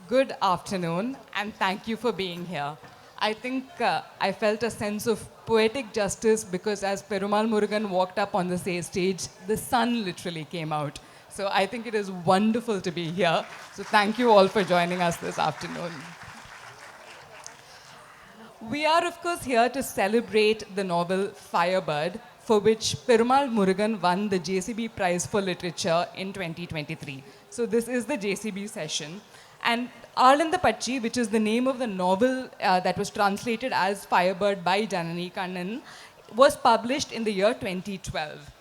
Good afternoon, and thank you for being here. I think I felt a sense of poetic justice because as Perumal Murugan walked up on the stage, the sun literally came out. So I think it is wonderful to be here. So thank you all for joining us this afternoon. We are, of course, here to celebrate the novel Firebird, for which Perumal Murugan won the JCB Prize for Literature in 2023. So this is the JCB session. And Pachi, which is the name of the novel that was translated as Firebird by Janani Kannan, was published in the year 2012.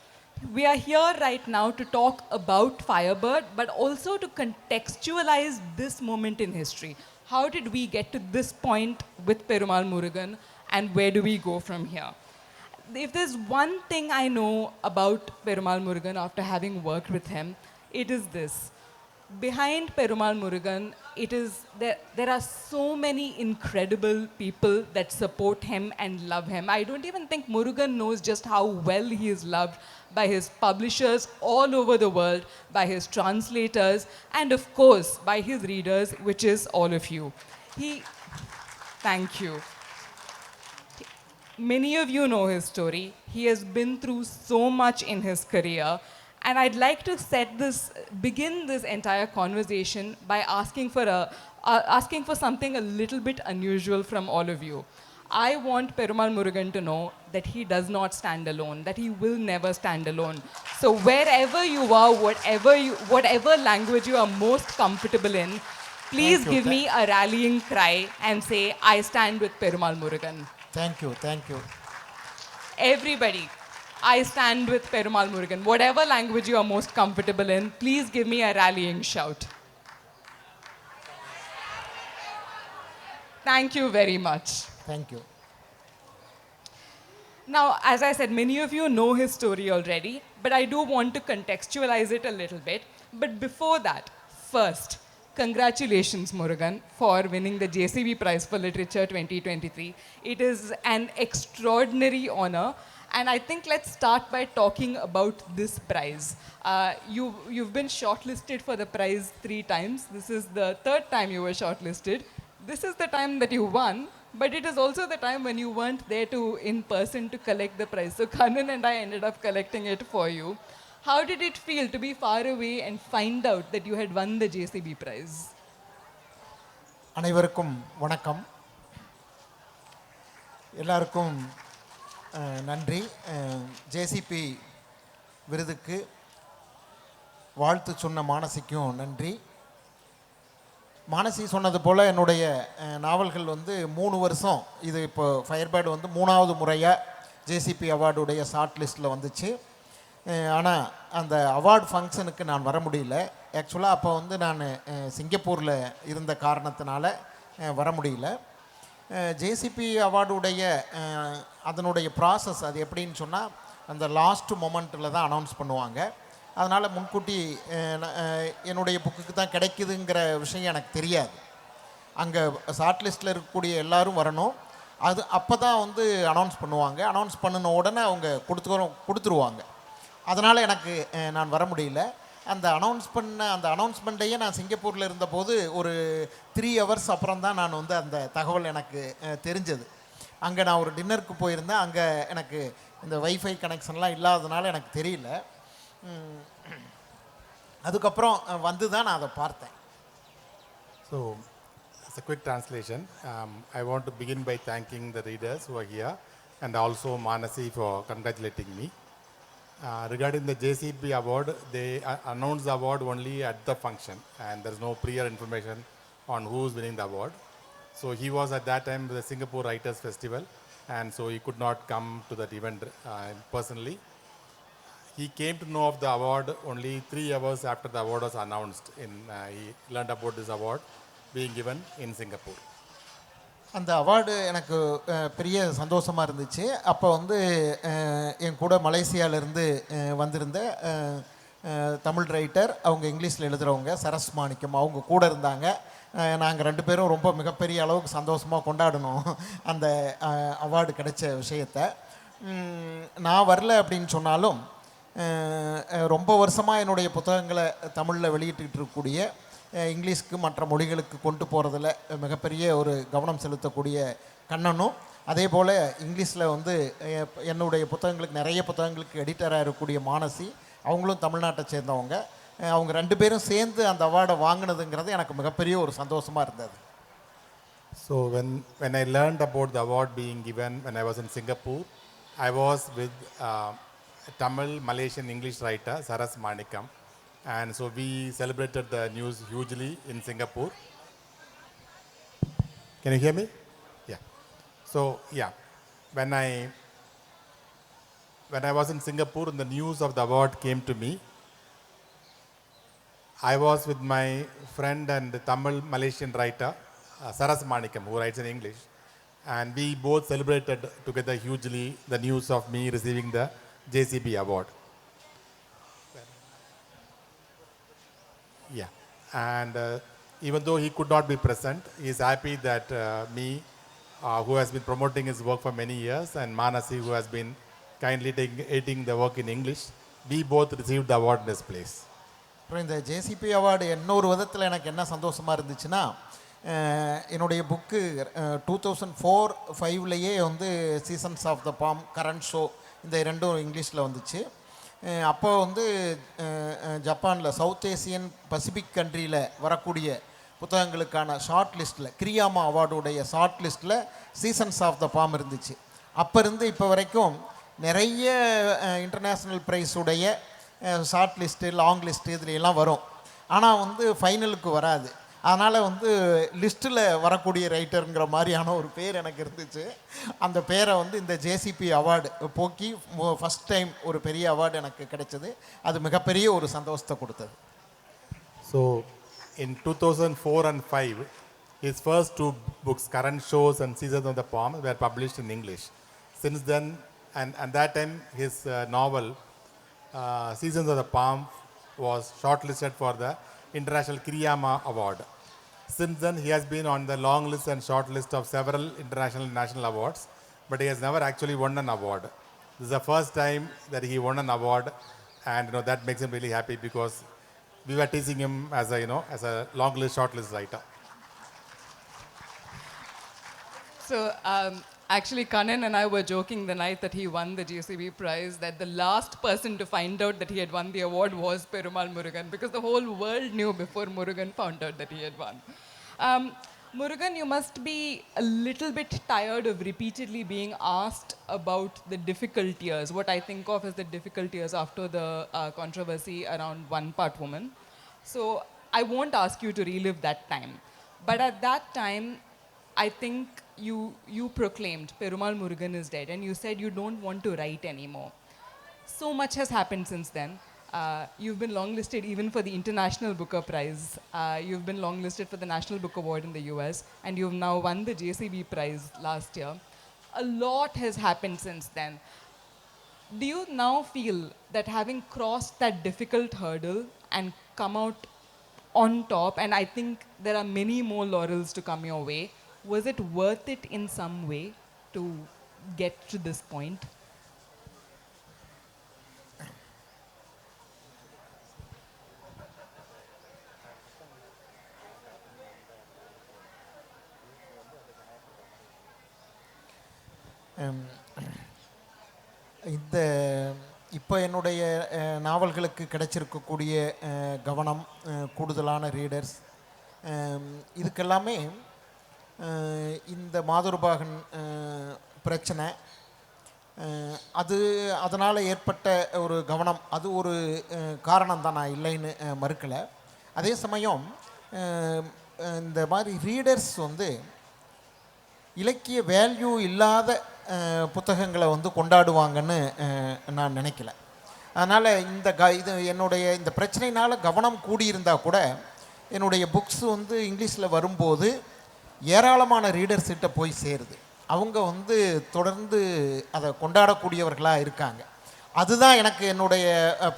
We are here right now to talk about Firebird, but also to contextualize this moment in history. How did we get to this point with Perumal Murugan, and where do we go from here? If there's one thing I know about Perumal Murugan after having worked with him, it is this. Behind Perumal Murugan, there are so many incredible people that support him and love him. I don't even think Murugan knows just how well he is loved by his publishers all over the world, by his translators, and of course, by his readers, which is all of you. Thank you. Many of you know his story. He has been through so much in his career. And I'd like to begin this entire conversation by asking for something a little bit unusual from all of you. I want Perumal Murugan to know that he does not stand alone, that he will never stand alone. So wherever you are, whatever language you are most comfortable in, please give me a rallying cry and say, I stand with Perumal Murugan. Thank you. Everybody. I stand with Perumal Murugan. Whatever language you are most comfortable in, please give me a rallying shout. Thank you very much. Thank you. Now, as I said, many of you know his story already, but I do want to contextualize it a little bit. But before that, first, congratulations, Murugan, for winning the JCB Prize for Literature 2023. It is an extraordinary honor. And I think let's start by talking about this prize. You've been shortlisted for the prize 3 times. This is the 3rd time you were shortlisted. This is the time that you won, but it is also the time when you weren't there in person to collect the prize. So Kannan and I ended up collecting it for you. How did it feel to be far away and find out that you had won the JCB Prize? அனைவருக்கும் வணக்கம். எல்லாருக்கும் நன்றி. JCB விருதுக்கு வாழ்த்து சொன்ன மானசிக்கும் நன்றி. மானசி சொன்னது போல் என்னுடைய நாவல்கள் 3 வருஷம், இது இப்போ ஃபயர்பேர்டு 3வது முறையாக ஜேசிபி அவார்டுடைய ஷார்ட் லிஸ்ட்டில் வந்துச்சு. ஆனால் அந்த அவார்டு ஃபங்க்ஷனுக்கு நான் வர முடியல. ஆக்சுவலாக அப்போ நான் சிங்கப்பூரில் இருந்த காரணத்தினால வர முடியல. ஜேசிபி அவார்டுடைய அதனுடைய ப்ராசஸ் அது எப்படின்னு சொன்னால், அந்த லாஸ்ட் மொமெண்ட்டில் தான் அனௌன்ஸ் பண்ணுவாங்க. அதனால் முன்கூட்டி என்னுடைய புக்குக்கு தான் கிடைக்குதுங்கிற விஷயம் எனக்கு தெரியாது. அங்கே ஷார்ட் லிஸ்ட்டில் இருக்கக்கூடிய எல்லோரும் வரணும். அது அப்போ தான் அனௌன்ஸ் பண்ணுவாங்க. அனௌன்ஸ் பண்ணின உடனே அவங்க கொடுத்துருவாங்க. அதனால் நான் வர முடியல. அந்த அனௌன்ஸ்மெண்ட்டையே நான் சிங்கப்பூரில் இருந்தபோது ஒரு 3 ஹவர்ஸ் அப்புறம் தான் நான் அந்த தகவல் எனக்கு தெரிஞ்சது. அங்கே நான் ஒரு டின்னருக்கு போயிருந்தேன். அங்கே எனக்கு இந்த வைஃபை கனெக்ஷன்லாம் இல்லாததுனால எனக்கு தெரியல. அதுக்கப்புறம் தான் நான் அதை பார்த்தேன். So, as a quick translation, I want to begin by thanking the readers who are here and also Manasi for congratulating me. Regarding the JCB award, they announced the award only at the function and there is no prior information on who is winning the award. So he was at that time with the Singapore Writers Festival and so he could not come to that event personally. He came to know of the award only 3 hours after the award was announced. He learned about this award being given in Singapore. அந்த award எனக்கு பெரிய சந்தோஷமாக இருந்துச்சு. அப்போ என் கூட மலேசியாவிலேருந்து வந்திருந்த Tamil writer, அவங்க இங்கிலீஷில் எழுதுகிறவங்க, சரஸ் மாணிக்கம், அவங்க கூட இருந்தாங்க. நாங்கள் 2 பேரும் ரொம்ப மிகப்பெரிய அளவுக்கு சந்தோஷமாக கொண்டாடணும் அந்த அவார்டு கிடைச்ச விஷயத்தை. நான் வரல அப்படின்னு சொன்னாலும் ரொம்ப வருஷமாக என்னுடைய புத்தகங்களை தமிழில் வெளியிட்டு இருக்கக்கூடிய இங்கிலீஷ்க்கு மற்ற மொழிகளுக்கு கொண்டு போகிறதுல மிகப்பெரிய ஒரு கவனம் செலுத்தக்கூடிய கண்ணனும், அதே போல் இங்கிலீஷில் வந்து என்னுடைய புத்தகங்களுக்கு நிறைய புத்தகங்களுக்கு எடிட்டராக இருக்கக்கூடிய மானசி, அவங்களும் தமிழ்நாட்டை சேர்ந்தவங்க. அவங்க 2 பேரும் சேர்ந்து அந்த அவார்டை வாங்கினதுங்கிறது எனக்கு மிகப்பெரிய ஒரு சந்தோஷமாக இருந்தது. So when I learned about the award being given when I was in Singapore, I was with Tamil, Malaysian, English writer Saras Manikam, and so we celebrated the news hugely in Singapore. Can you hear me? Yeah. So yeah, when I was in Singapore and the news of the award came to me, I was with my friend and Tamil Malaysian writer Saras Manikam, who writes in English, and we both celebrated together hugely the news of me receiving the JCB award. Yeah, and even though he could not be present, he is happy that me, who has been promoting his work for many years, and Manasi, who has been kindly editing the work in English, we both received the award in his place. அப்புறம் இந்த JCB award இன்னொரு விதத்தில் எனக்கு என்ன சந்தோஷமாக இருந்துச்சுன்னா, என்னுடைய book 2004-05லேயே வந்து Seasons of the Palm, Current Show, இந்த 2ம் இங்கிலீஷில் வந்துச்சு. அப்போ வந்து ஜப்பானில் சவுத் ஏசியன் பசிபிக் கண்ட்ரியில் வரக்கூடிய புத்தகங்களுக்கான ஷார்ட் லிஸ்ட்டில், கிரியாமா அவார்டுடைய ஷார்ட் லிஸ்ட்டில் சீசன்ஸ் ஆஃப் த பாம் இருந்துச்சு. அப்போ இருந்து இப்போ வரைக்கும் நிறைய இன்டர்நேஷ்னல் ப்ரைஸுடைய ஷார்ட் லிஸ்ட்டு, லாங் லிஸ்ட்டு இதுலையெல்லாம் வரும். ஆனால் வந்து ஃபைனலுக்கு வராது. அதனால் வந்து லிஸ்ட்டில் வரக்கூடிய ரைட்டருங்கிற மாதிரியான ஒரு பேர் எனக்கு இருந்துச்சு. அந்த பேரை வந்து இந்த ஜேசிபி அவார்டு போக்கி ஃபஸ்ட் டைம் ஒரு பெரிய அவார்டு எனக்கு கிடைச்சது. அது மிகப்பெரிய ஒரு சந்தோஷத்தை கொடுத்தது. So in 2004 and 5, his first 2 books, Current Shows and Seasons of the Palm, were published in English. Since then, and that time, his novel, Seasons of the Palm, was shortlisted for the International Kiriyama Award. Since then, he has been on the long list and short list of several international and national awards, but he has never actually won an award. This is the first time that he won an award, and that makes him really happy, because we were teasing him as a long list, short list writer. So actually, Kannan and I were joking the night that he won the JCB Prize that the last person to find out that he had won the award was Perumal Murugan, because the whole world knew before Murugan found out that he had won. Murugan, you must be a little bit tired of repeatedly being asked about the difficult years, what I think of as the difficult years after the controversy around One Part Woman. So I won't ask you to relive that time. But at that time, I think you proclaimed Perumal Murugan is dead, and you said you don't want to write anymore. So much has happened since then. You've been longlisted even for the International Booker Prize. You've been longlisted for the National Book Award in the US, and you've now won the JCB Prize last year. A lot has happened since then. Do you now feel that having crossed that difficult hurdle and come out on top, and I think there are many more laurels to come your way, was it worth it in some way to get to this point? இந்த இப்போ என்னுடைய நாவல்களுக்கு கிடைச்சிருக்கக்கூடிய கவனம், கூடுதலான readers, இதுக்கெல்லாமே இந்த மாதுருபாகன் பிரச்சனை, அதனால் ஏற்பட்ட ஒரு கவனம், அது ஒரு காரணம் தான், நான் இல்லைன்னு மறுக்கலை. அதே சமயம் இந்த மாதிரி ரீடர்ஸ் வந்து இலக்கிய வேல்யூ இல்லாத புத்தகங்களை வந்து கொண்டாடுவாங்கன்னு நான் நினைக்கல. அதனால் இது என்னுடைய இந்த பிரச்சனையினால் கவனம் கூடியிருந்தால் கூட என்னுடைய புக்ஸ் வந்து இங்கிலீஷில் வரும்போது ஏராளமான ரீடர்ஸ்கிட்ட போய் சேருது. அவங்க வந்து தொடர்ந்து அதை கொண்டாடக்கூடியவர்களாக இருக்காங்க. அதுதான் எனக்கு என்னுடைய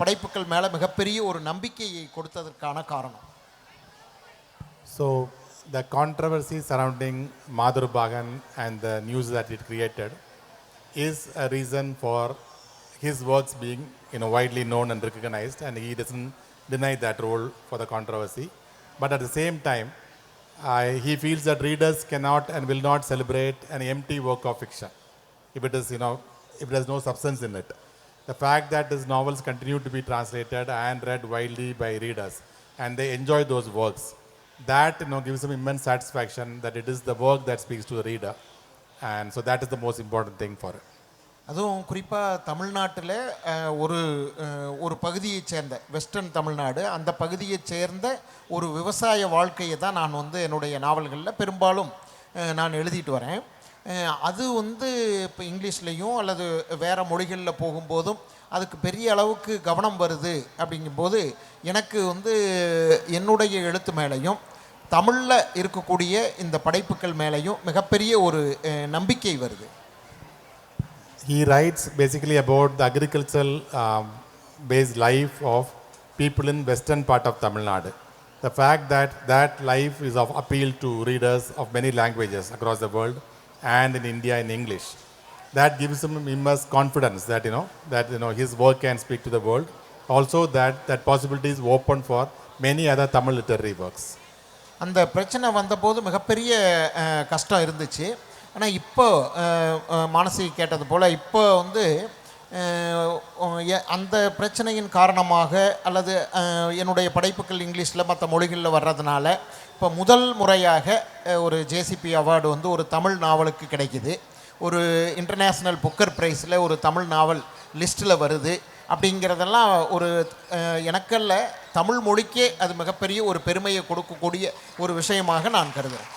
படைப்புகள் மேலே மிகப்பெரிய ஒரு நம்பிக்கையை கொடுத்ததற்கான காரணம். So the controversy surrounding Madhubagan and the news that it created is a reason for his works being widely known and recognized, and he doesn't deny that role for the controversy. But at the same time, he feels that readers cannot and will not celebrate an empty work of fiction if it is, if there's no substance in it. The fact that his novels continue to be translated and read widely by readers and they enjoy those works, that gives him immense satisfaction that it is the work that speaks to the reader. And so that is the most important thing for it. அதுவும் குறிப்பாக தமிழ்நாட்டில் ஒரு ஒரு பகுதியைச் சேர்ந்த western Tamil Nadu, அந்த பகுதியைச் சேர்ந்த ஒரு விவசாய வாழ்க்கையை தான் நான் வந்து என்னுடைய நாவல்களில் பெரும்பாலும் நான் எழுதிட்டு வரேன். அது வந்து இப்போ இங்கிலீஷ்லேயும் அல்லது வேறு மொழிகளில் போகும்போதும் அதுக்கு பெரிய அளவுக்கு கவனம் வருது. அப்படிங்கும்போது எனக்கு வந்து என்னுடைய எழுத்து மேலேயும் தமிழில் இருக்கக்கூடிய இந்த படைப்புகள் மேலேயும் மிகப்பெரிய ஒரு நம்பிக்கை வருது. He writes basically about the agricultural based life of people in western part of Tamil Nadu. The fact that that life is of appeal to readers of many languages across the world and in India in English. That gives him immense confidence that his work can speak to the world. Also that possibility is open for many other Tamil literary works. அந்த பிரச்சனை வந்தபோது மிகப்பெரிய கஷ்டம் இருந்துச்சு. ஆனால் இப்போ மானசி கேட்டது போல் இப்போ வந்து அந்த பிரச்சனையின் காரணமாக அல்லது என்னுடைய படைப்புகள் இங்கிலீஷில் மற்ற மொழிகளில் வர்றதுனால இப்போ முதல் முறையாக ஒரு ஜேசிபி அவார்டு வந்து ஒரு தமிழ் நாவலுக்கு கிடைக்குது. ஒரு இன்டர்நேஷ்னல் புக்கர் ப்ரைஸில் ஒரு தமிழ் நாவல் லிஸ்ட்டில் வருது. அப்படிங்கிறதெல்லாம் ஒரு எனக்கல்ல, தமிழ் மொழிக்கே அது மிகப்பெரிய ஒரு பெருமையை கொடுக்கக்கூடிய ஒரு விஷயமாக நான் கருதுகிறேன்.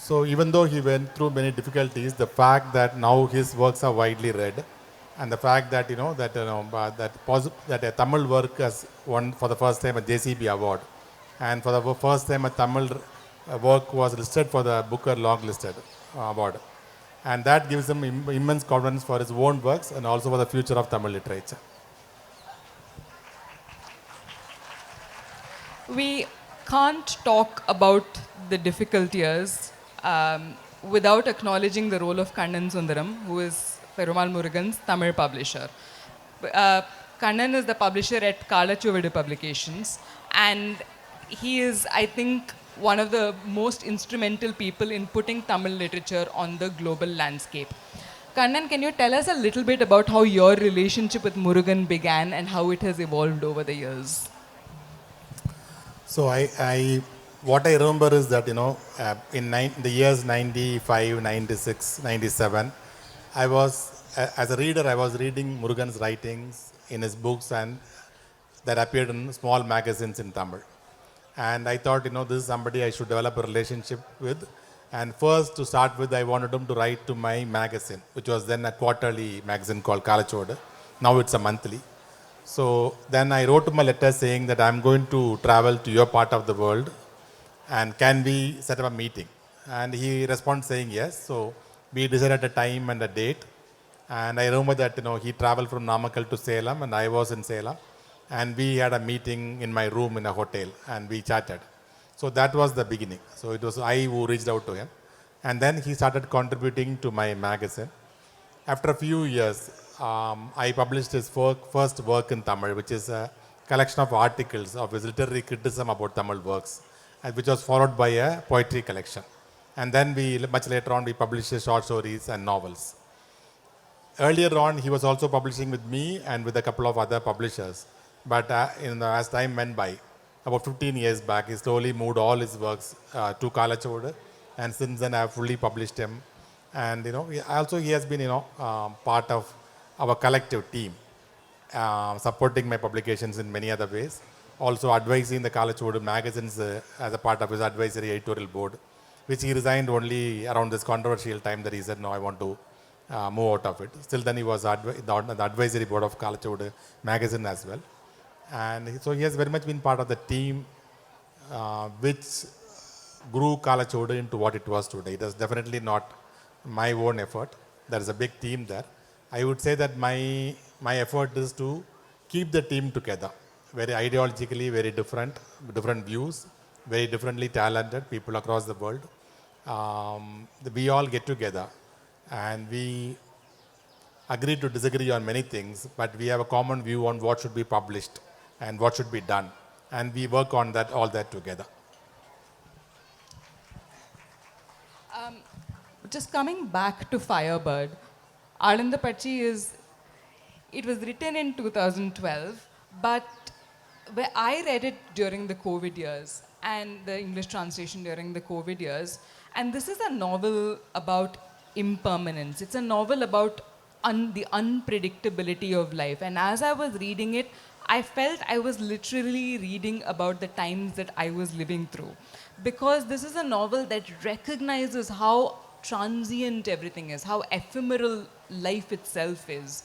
So even though he went through many difficulties, the fact that now his works are widely read, and the fact that that a Tamil work has won for the first time a JCB award, and for the first time a Tamil work was listed for the Booker Long Listed award, and that gives him immense confidence for his own works and also for the future of Tamil literature. We can't talk about the difficult years without acknowledging the role of Kannan Sundaram, who is Perumal Murugan's Tamil publisher. Kannan is the publisher at Kalachuvadu Publications, and he is, I think, one of the most instrumental people in putting Tamil literature on the global landscape. Kannan, can you tell us a little bit about how your relationship with Murugan began and how it has evolved over the years? So what I remember is that in the years 95, 96, 97, I was as a reader I was reading Murugan's writings in his books and that appeared in small magazines in Tamil. And I thought, this is somebody I should develop a relationship with. And first, to start with, I wanted him to write to my magazine, which was then a quarterly magazine called Kalachoda. Now it's a monthly. So then I wrote him a letter saying that I'm going to travel to your part of the world, and can we set up a meeting? And he responded saying yes. So we decided a time and a date. And I remember that he traveled from Namakkal to Salem, and I was in Salem. And we had a meeting in my room in a hotel and we chatted. So that was the beginning. So it was I who reached out to him. And then he started contributing to my magazine. After a few years, I published his first work in Tamil, which is a collection of articles of his literary criticism about Tamil works, which was followed by a poetry collection. And then much later on, we published his short stories and novels. Earlier on, he was also publishing with me and with a couple of other publishers. But as time went by, about 15 years back, he slowly moved all his works to Kalachoda, and since then I have fully published him. And he has been part of our collective team, supporting my publications in many other ways. Also advising the Kalachoda magazines as a part of his advisory editorial board, which he resigned only around this controversial time that he said, no, I want to move out of it. Still then he was the advisory board of Kalachoda magazine as well. And so he has very much been part of the team which grew Kalachoda into what it was today. It was definitely not my own effort. There is a big team there. I would say that my effort is to keep the team together. Very ideologically, very different views, very differently talented people across the world. We all get together and we agree to disagree on many things, but we have a common view on what should be published and what should be done. And we work on that, all that together. Just coming back to Firebird, Alandapachi it was written in 2012, but where I read it during the COVID years and the English translation during the COVID years, and this is a novel about impermanence. It's a novel about the unpredictability of life. And as I was reading it, I felt I was literally reading about the times that I was living through. Because this is a novel that recognizes how transient everything is, how ephemeral life itself is.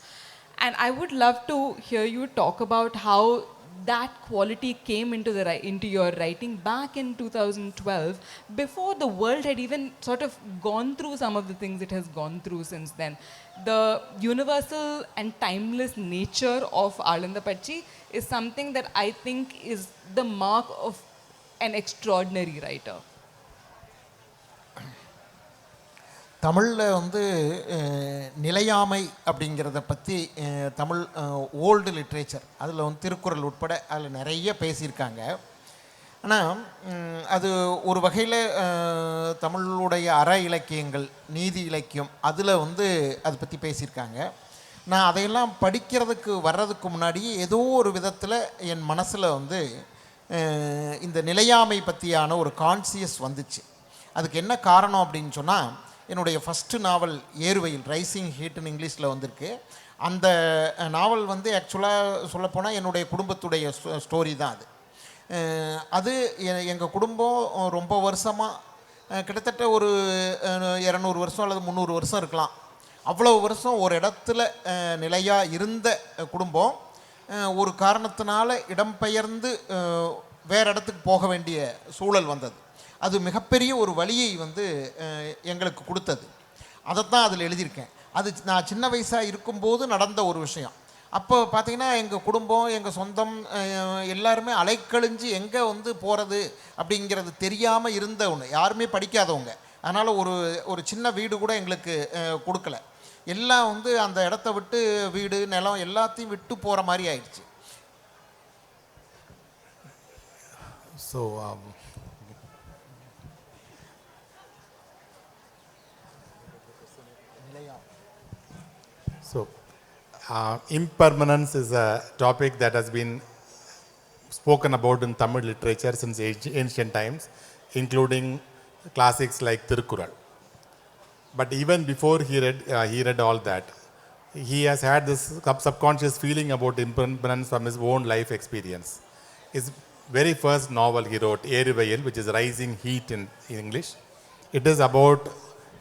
And I would love to hear you talk about how that quality came into your writing back in 2012, before the world had even sort of gone through some of the things it has gone through since then. The universal and timeless nature of Alandapachi is something that I think is the mark of an extraordinary writer. தமிழில் வந்து நிலையாமை அப்படிங்கிறத பற்றி Tamil old literature அதில் வந்து திருக்குறள் உட்பட அதில் நிறைய பேசியிருக்காங்க. ஆனால் அது ஒரு வகையில் தமிழுடைய அற இலக்கியங்கள், நீதி இலக்கியம், அதில் வந்து அதை பற்றி பேசியிருக்காங்க. நான் அதையெல்லாம் படிக்கிறதுக்கு வர்றதுக்கு முன்னாடி ஏதோ ஒரு விதத்தில் என் மனசில் வந்து இந்த நிலையாமை பற்றியான ஒரு கான்சியஸ் வந்துச்சு. அதுக்கு என்ன காரணம் அப்படின்னு சொன்னால், என்னுடைய ஃபஸ்ட்டு நாவல் ஏறுவையில், ரைசிங் ஹீட்னு இங்கிலீஷில் வந்திருக்கு. அந்த நாவல் வந்து ஆக்சுவலாக சொல்லப்போனால் என்னுடைய குடும்பத்துடைய ஸ்டோரி தான் அது. அது எங்கள் குடும்பம் ரொம்ப வருஷமாக, கிட்டத்தட்ட ஒரு 200 வருஷம் அல்லது 300 வருஷம் இருக்கலாம், அவ்வளோ வருஷம் ஒரு இடத்துல நிலையாக இருந்த குடும்பம் ஒரு காரணத்தினால இடம்பெயர்ந்து வேறு இடத்துக்கு போக வேண்டிய சூழல் வந்தது. அது மிகப்பெரிய ஒரு வழியை வந்து எங்களுக்கு கொடுத்தது. அதைத்தான் அதில் எழுதியிருக்கேன். அது நான் சின்ன வயசாக இருக்கும்போது நடந்த ஒரு விஷயம். அப்போ பார்த்திங்கன்னா எங்கள் குடும்பம், எங்கள் சொந்தம் எல்லாருமே அலைக்கழிஞ்சு எங்கே வந்து போகிறது அப்படிங்கிறது தெரியாமல் இருந்த ஒன்று. யாருமே படிக்காதவங்க. அதனால் ஒரு சின்ன வீடு கூட எங்களுக்கு கொடுக்கல. எல்லாம் வந்து அந்த இடத்த விட்டு, வீடு நிலம் எல்லாத்தையும் விட்டு போகிற மாதிரி ஆயிடுச்சு. So, impermanence is a topic that has been spoken about in Tamil literature since ancient times, including classics like Tirukkural. But even before he read all that, he has had this subconscious feeling about impermanence from his own life experience. His very first novel he wrote, Eruvayil, which is Rising Heat in English, it is about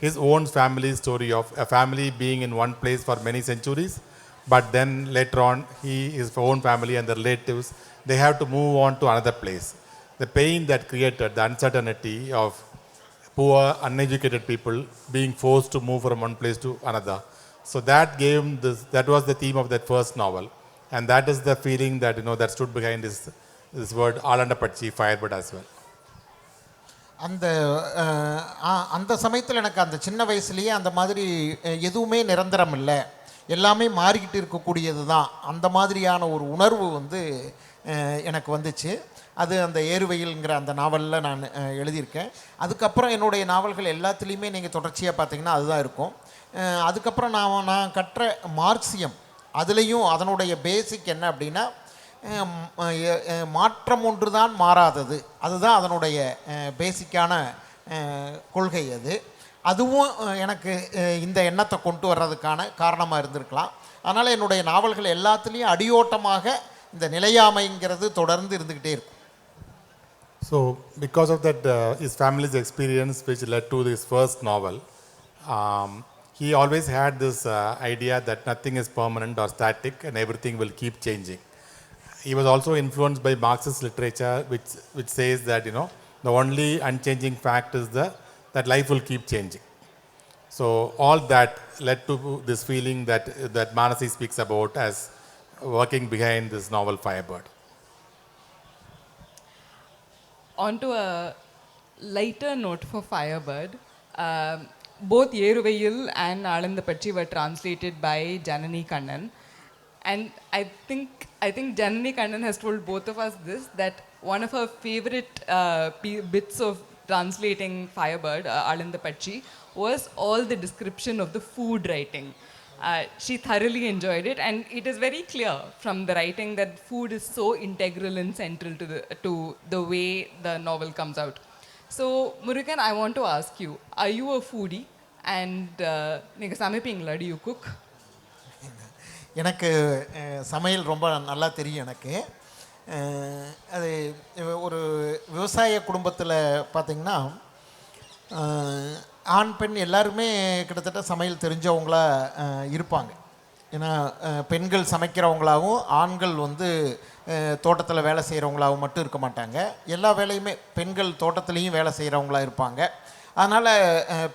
his own family story of a family being in one place for many centuries, but then later on his own family and the relatives, they have to move on to another place. The pain that created, the uncertainty of poor, uneducated people being forced to move from one place to another. So that gave him this, that was the theme of that first novel. And that is the feeling that, that stood behind this word, Alandapachi, Firebird as well. அந்த சமயத்தில் எனக்கு அந்த சின்ன வயசுலேயே அந்த மாதிரி எதுவுமே நிரந்தரம் இல்லை, எல்லாமே மாறிக்கிட்டு இருக்கக்கூடியது தான், அந்த மாதிரியான ஒரு உணர்வு வந்து எனக்கு வந்துச்சு. அது அந்த ஏறுவையில்ங்கிற அந்த நாவலில் நான் எழுதியிருக்கேன். அதுக்கப்புறம் என்னுடைய நாவல்கள் எல்லாத்துலேயுமே நீங்கள் தொடர்ச்சியாக பார்த்தீங்கன்னா அதுதான் இருக்கும். அதுக்கப்புறம் நான் கற்ற மார்க்சியம், அதுலேயும் அதனுடைய பேசிக் என்ன அப்படின்னா, மாற்றம் ஒன்று தான் மாறாதது, அதுதான் அதனுடைய பேசிக்கான கொள்கை. அதுவும் எனக்கு இந்த எண்ணத்தை கொண்டு வர்றதுக்கான காரணமாக இருந்திருக்கலாம். அதனால் என்னுடைய நாவல்கள் எல்லாத்துலேயும் அடியோட்டமாக இந்த நிலையாமைங்கிறது தொடர்ந்து இருந்துக்கிட்டே இருக்கும். So because of that his family's experience which led to this first novel, he always had this idea that nothing is permanent or static and everything will keep changing. He was also influenced by Marxist literature which says that the only unchanging fact is that life will keep changing. So all that led to this feeling that Manasi speaks about as working behind this novel Firebird. On to a lighter note for Firebird, both Yeruvayil and Alandapachi were translated by Janani Kannan. And I think Janani Kannan has told both of us this, that one of her favorite bits of translating Firebird, Alinda Pachi, was all the description of the food writing. She thoroughly enjoyed it, and it is very clear from the writing that food is so integral and central to the way the novel comes out. So, Murugan, I want to ask you, are you a foodie? And நீங்க சமைப்பீங்களா? Do you cook? எனக்கு சமையல் ரொம்ப நல்லா தெரியும் எனக்கு. அது ஒரு விவசாய குடும்பத்தில் பார்த்திங்கன்னா ஆண் பெண் எல்லாருமே கிட்டத்தட்ட சமையல் தெரிஞ்சவங்களா இருப்பாங்க. ஏன்னா பெண்கள் சமைக்கிறவங்களாகவும் ஆண்கள் வந்து தோட்டத்தில் வேலை செய்கிறவங்களாகவும் மட்டும் இருக்க மாட்டாங்க. எல்லா வேலையுமே பெண்கள் தோட்டத்துலேயும் வேலை செய்கிறவங்களா இருப்பாங்க. அதனால்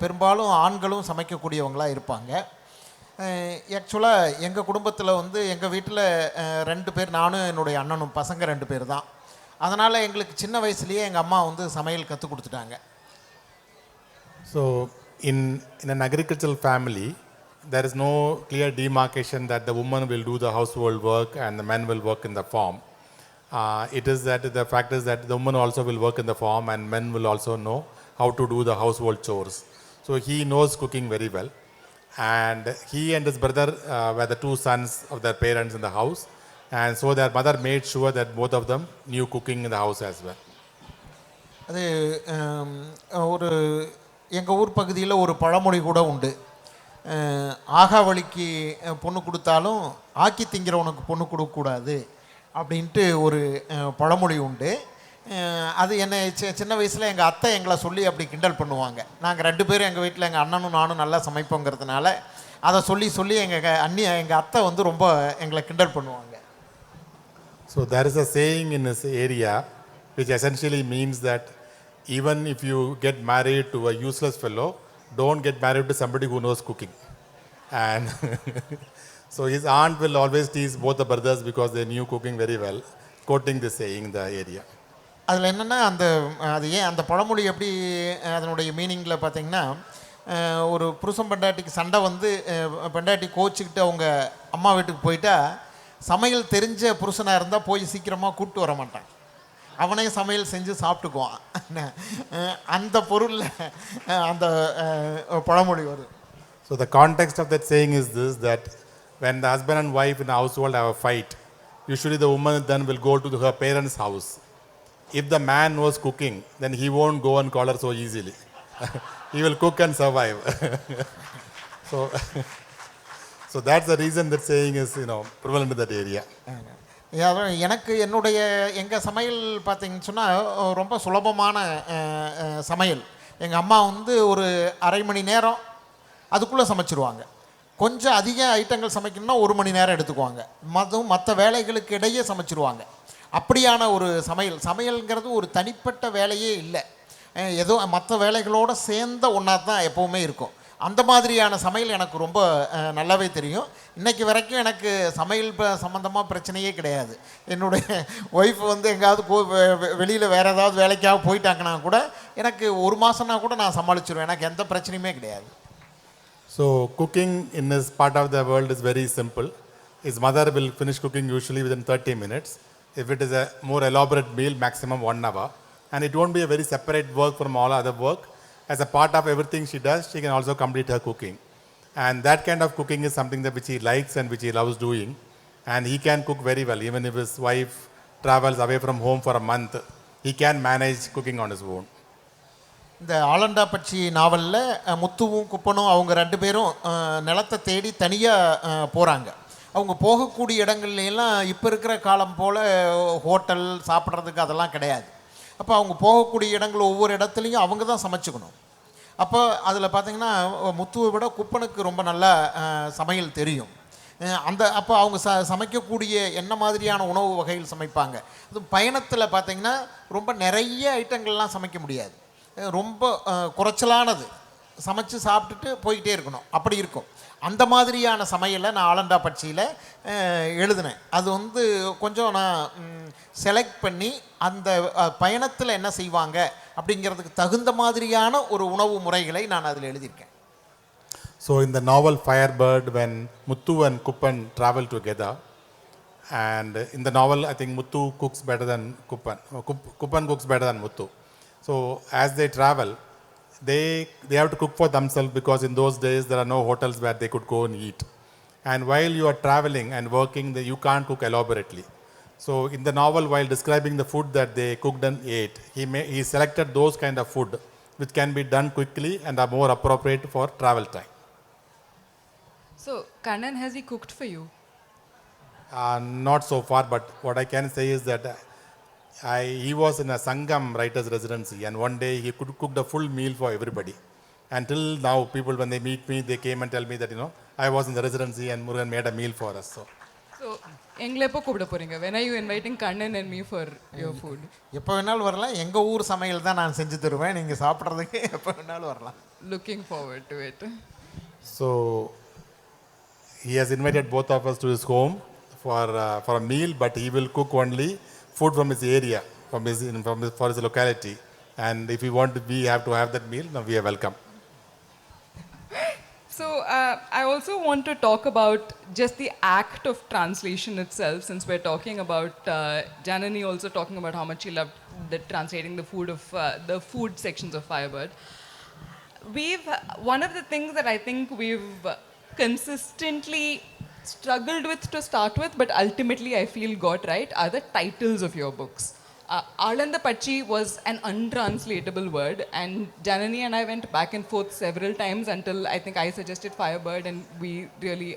பெரும்பாலும் ஆண்களும் சமைக்கக்கூடியவங்களாக இருப்பாங்க. ஆக்சுவலாக எங்கள் குடும்பத்தில் வந்து எங்கள் வீட்டில் 2 பேர், நானும் என்னுடைய அண்ணனும், பசங்க 2 பேர் தான். அதனால் எங்களுக்கு சின்ன வயசுலேயே எங்கள் அம்மா வந்து சமையல் கற்றுக் கொடுத்துட்டாங்க. So in an agricultural family, there is no clear demarcation that the woman will do the household work and the man will work in the farm. It is that the fact is that the woman also will work in the farm and men will also know how to do the household chores. So he knows cooking very well. And he and his brother were the 2 sons of their parents in the house, and so their mother made sure that both of them knew cooking in the house as well. அது ஒரு எங்கள் ஊர் பகுதியில் ஒரு பழமொழி கூட உண்டு. ஆகாவளிக்கு பொண்ணு கொடுத்தாலும் ஆக்கி திங்கிறவனுக்கு பொண்ணு கொடுக்கக்கூடாது அப்படின்ட்டு ஒரு பழமொழி உண்டு. அது என்னை சின்ன வயசில் எங்கள் அத்தை எங்களை சொல்லி அப்படி கிண்டல் பண்ணுவாங்க. நாங்கள் 2 பேரும் எங்கள் வீட்டில் எங்கள் அண்ணனும் நானும் நல்லா சமைப்போங்கிறதுனால அதை சொல்லி எங்கள் அத்தை வந்து ரொம்ப எங்களை கிண்டல் பண்ணுவாங்க. So there is a saying in this area which essentially means that even if you get married to a useless fellow, don't get married to somebody who knows cooking. And so his aunt will always tease both the brothers because they knew cooking very well, quoting this saying in the area. அதில் என்னென்னா அது ஏன் அந்த பழமொழி எப்படி அதனுடைய மீனிங்கில் பார்த்திங்கன்னா, ஒரு புருஷன் பெண்டாட்டிக்கு சண்டை வந்து பெண்டாட்டி கோச்சிக்கிட்டு அவங்க அம்மா வீட்டுக்கு போயிட்டா, சமையல் தெரிஞ்ச புருஷனாக இருந்தால் போய் சீக்கிரமாக கூப்பிட்டு வர மாட்டான், அவனே சமையல் செஞ்சு சாப்பிட்டுக்குவான். அந்த பொருளில் அந்த பழமொழி வருது. So the context of that saying is this, that when the husband and wife in the household have a fight, usually the woman then will go to her parents' house. If the man knows cooking, then he won't go and call her so easily. He will cook and survive. So that's the reason that saying is, prevalent in that area. எனக்கு எங்கள் சமையல் பார்த்திங்கன்னு சொன்னால் ரொம்ப சுலபமான சமையல். எங்கள் அம்மா வந்து ஒரு அரை மணி நேரம் அதுக்குள்ளே சமைச்சிருவாங்க. கொஞ்சம் அதிக ஐட்டங்கள் சமைக்கணும்னா 1 மணி நேரம் எடுத்துக்குவாங்க. மற்ற வேலைகளுக்கு இடையே சமைச்சிருவாங்க. அப்படியான ஒரு சமையல்ங்கிறது ஒரு தனிப்பட்ட வேலையே இல்லை, ஏதோ மற்ற வேலைகளோடு சேர்ந்த ஒன்றா தான் எப்போவுமே இருக்கும். அந்த மாதிரியான சமையல் எனக்கு ரொம்ப நல்லாவே தெரியும். இன்றைக்கி வரைக்கும் எனக்கு சமையல் சம்மந்தமாக பிரச்சனையே கிடையாது. என்னுடைய ஒய்ஃப் வந்து எங்கேயாவது வெளியில் வேறு ஏதாவது வேலைக்காக போயிட்டாங்கன்னா கூட எனக்கு 1 மாதம்னா கூட நான் சமாளிச்சிடுவேன், எனக்கு எந்த பிரச்சனையுமே கிடையாது. So cooking in this part of the world is very simple. His mother will finish cooking usually within 30 minutes. If it is a more elaborate meal, maximum 1 hour. And it won't be a very separate work from all other work. As a part of everything she does, she can also complete her cooking. And that kind of cooking is something that which he likes and which he loves doing. And he can cook very well. Even if his wife travels away from home for a month, he can manage cooking on his own. இந்த ஆலண்டா பட்சி நாவலில் முத்துவும் குப்பனும் அவங்க 2 பேரும் நிலத்தை தேடி தனியாக போகிறாங்க. அவங்க போகக்கூடிய இடங்கள்லாம் இப்போ இருக்கிற காலம் போல் ஹோட்டல் சாப்பிட்றதுக்கு அதெல்லாம் கிடையாது. அப்போ அவங்க போகக்கூடிய இடங்கள் ஒவ்வொரு இடத்துலையும் அவங்க தான் சமைச்சுக்கணும். அப்போ அதில் பார்த்திங்கன்னா முத்துவை விட குப்பனுக்கு ரொம்ப நல்லா சமையல் தெரியும். அப்போ அவங்க சமைக்கக்கூடிய என்ன மாதிரியான உணவு வகைகள் சமைப்பாங்க. அது பயணத்தில் பார்த்திங்கன்னா ரொம்ப நிறைய ஐட்டங்கள்லாம் சமைக்க முடியாது, ரொம்ப குறைச்சலானது சமைச்சு சாப்பிட்டுட்டு போய்கிட்டே இருக்கணும், அப்படி இருக்கும். அந்த மாதிரியான சமையலை நான் ஆலண்டா பட்சியில் எழுதினேன். அது வந்து கொஞ்சம் நான் செலக்ட் பண்ணி அந்த பயணத்தில் என்ன செய்வாங்க அப்படிங்கிறதுக்கு தகுந்த மாதிரியான ஒரு உணவு முறைகளை நான் அதில் எழுதியிருக்கேன். So in the novel Firebird, when Muthu and Kuppan travel together, And in the novel, I think Muthu cooks better than Kuppan. Kuppan cooks better than Muthu. So as they travel, they have to cook for themselves because in those days there are no hotels where they could go and eat. And while you are traveling and working, you can't cook elaborately. So in the novel, while describing the food that they cooked and ate, he selected those kind of food which can be done quickly and are more appropriate for travel time. So, Kannan, has he cooked for you? Not so far, but what I can say is that he was in a Sangam writer's residency, and one day he could cook a full meal for everybody. Until now, people when they meet me, they came and tell me that, I was in the residency and Murugan made a meal for us. So, எங்களைப்போ கூப்பிட போறீங்க? When are you inviting Kannan and me for your food? எப்போ வேணாலும் வரலாம். எங்க ஊர் சமையல் தான் நான் செஞ்சு தருவேன். நீங்க சாப்பிட்றதுக்கு எப்போ வேணாலும் வரலாம். Looking forward to it. So he has invited both of us to his home for a meal, but he will cook only food from his area, for his locality. And if we have to have that meal, we are welcome. So I also want to talk about just the act of translation itself, since we're talking about Janani also talking about how much she loved translating the food sections of Firebird. One of the things that I think we've consistently struggled with to start with, but ultimately I feel got right, are the titles of your books. Alanda Pachi was an untranslatable word, and Janani and I went back and forth several times until I think I suggested Firebird, and we really,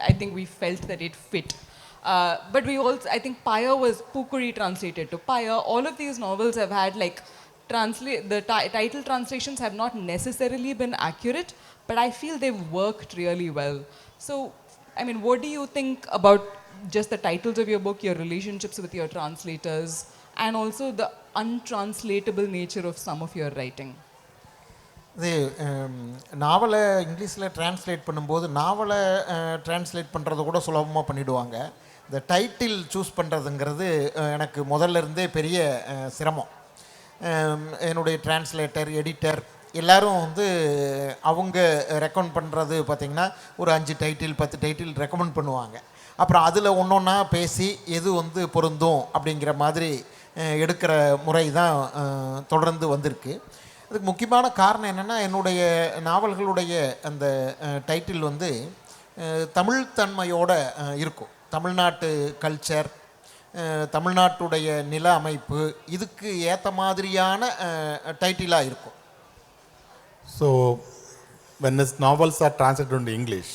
I think we felt that it fit. But we also, I think Pyre was Pukuri translated to Pyre. All of these novels have had title translations have not necessarily been accurate, but I feel they've worked really well. So, I mean, what do you think about just the titles of your book, your relationships with your translators, and also the untranslatable nature of some of your writing? இது நாவலை இங்கிலீஷில் translate பண்ணும்போது நாவலை translate பண்ணுறது கூட சுலபமாக பண்ணிவிடுவாங்க. இந்த டைட்டில் சூஸ் பண்ணுறதுங்கிறது எனக்கு முதல்ல இருந்தே பெரிய சிரமம். என்னுடைய டிரான்ஸ்லேட்டர், எடிட்டர் எல்லோரும் வந்து அவங்க ரெக்கமெண்ட் பண்ணுறது பார்த்திங்கன்னா ஒரு 5 டைட்டில் 10 டைட்டில் ரெக்கமெண்ட் பண்ணுவாங்க. அப்புறம் அதில் ஒன்றொன்னா பேசி எது வந்து பொருந்தும் அப்படிங்கிற மாதிரி எடுக்கிற முறை தான் தொடர்ந்து வந்திருக்கு. அதுக்கு முக்கியமான காரணம் என்னென்னா, என்னுடைய நாவல்களுடைய அந்த டைட்டில் வந்து தமிழ்த்தன்மையோடு இருக்கும். தமிழ்நாட்டு கல்ச்சர், தமிழ்நாட்டுடைய நில அமைப்பு, இதுக்கு ஏற்ற மாதிரியான டைட்டிலாக இருக்கும். So when his novels are translated into English,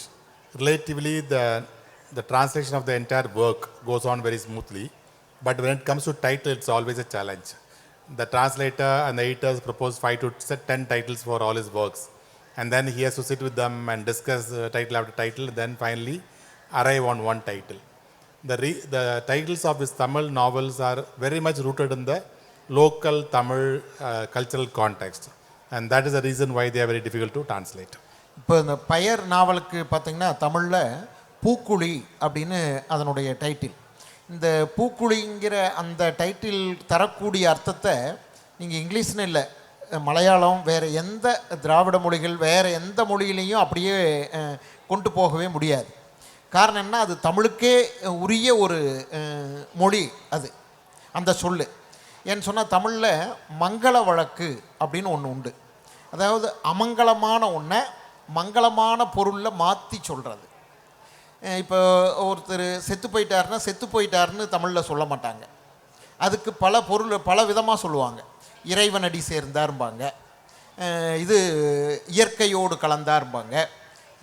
relatively the translation of the entire work goes on very smoothly. But when it comes to title, it's always a challenge. The translator and the editors propose 5 to 10 titles for all his works. And then he has to sit with them and discuss title after title, then finally arrive on one title. The titles of his Tamil novels are very much rooted in the local Tamil cultural context. And that is the reason why they are very difficult to translate. இப்போ இந்த பயர் நாவலுக்கு பார்த்திங்கன்னா தமிழில் பூக்குழி அப்படின்னு அதனுடைய title. இந்த பூக்குழிங்கிற அந்த title தரக்கூடிய அர்த்தத்தை நீங்கள் இங்கிலீஷ்னு இல்லை, மலையாளம், வேறு எந்த திராவிட மொழிகள், வேறு எந்த மொழியிலையும் அப்படியே கொண்டு போகவே முடியாது. காரணம் என்ன, அது தமிழுக்கே உரிய ஒரு மொழி அது, அந்த சொல்லு. ஏன்னு சொன்னால் தமிழில் மங்கள வழக்கு அப்படின்னு ஒன்று உண்டு. அதாவது அமங்கலமான ஒன்றை மங்களமான பொருளில் மாற்றி சொல்கிறது. இப்போ ஒருத்தர் செத்து போயிட்டாருன்னு தமிழில் சொல்ல மாட்டாங்க. அதுக்கு பல விதமாக சொல்லுவாங்க. இறைவனடி சேர்ந்தார்பாங்க, இது இயற்கையோடு கலந்தார்பாங்க,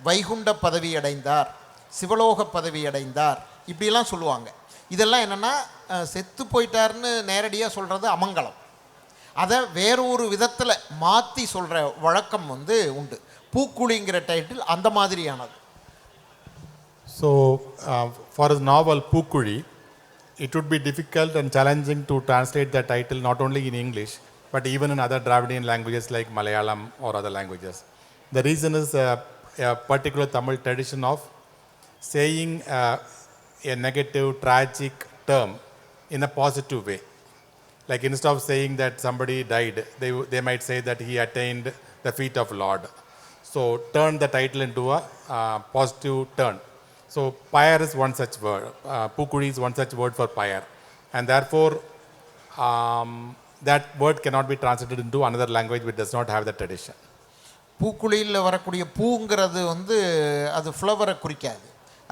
வைகுண்ட பதவி அடைந்தார், சிவலோக பதவி அடைந்தார், இப்படிலாம் சொல்லுவாங்க. இதெல்லாம் என்னென்னா, செத்து போயிட்டாருன்னு நேரடியாக சொல்கிறது அமங்கலம். அதை வேறொரு விதத்தில் மாற்றி சொல்கிற வழக்கம் வந்து உண்டு. பூக்குழிங்கிற டைட்டில் அந்த மாதிரியானது. So for his novel Pookuri, it would be difficult and challenging to translate the title not only in English but even in other Dravidian languages like Malayalam or other languages. The reason is a particular Tamil tradition of saying a negative, tragic term in a positive way. Like instead of saying that somebody died, they might say that he attained the feet of Lord. So turn the title into a positive turn. So pyre is one such word. Pukuri is one such word for pyre. And therefore, that word cannot be translated into another language which does not have the tradition. பூக்குழியில் வரக்கூடிய பூங்கிறது வந்து அது ஃப்ளவரை குறிக்காது,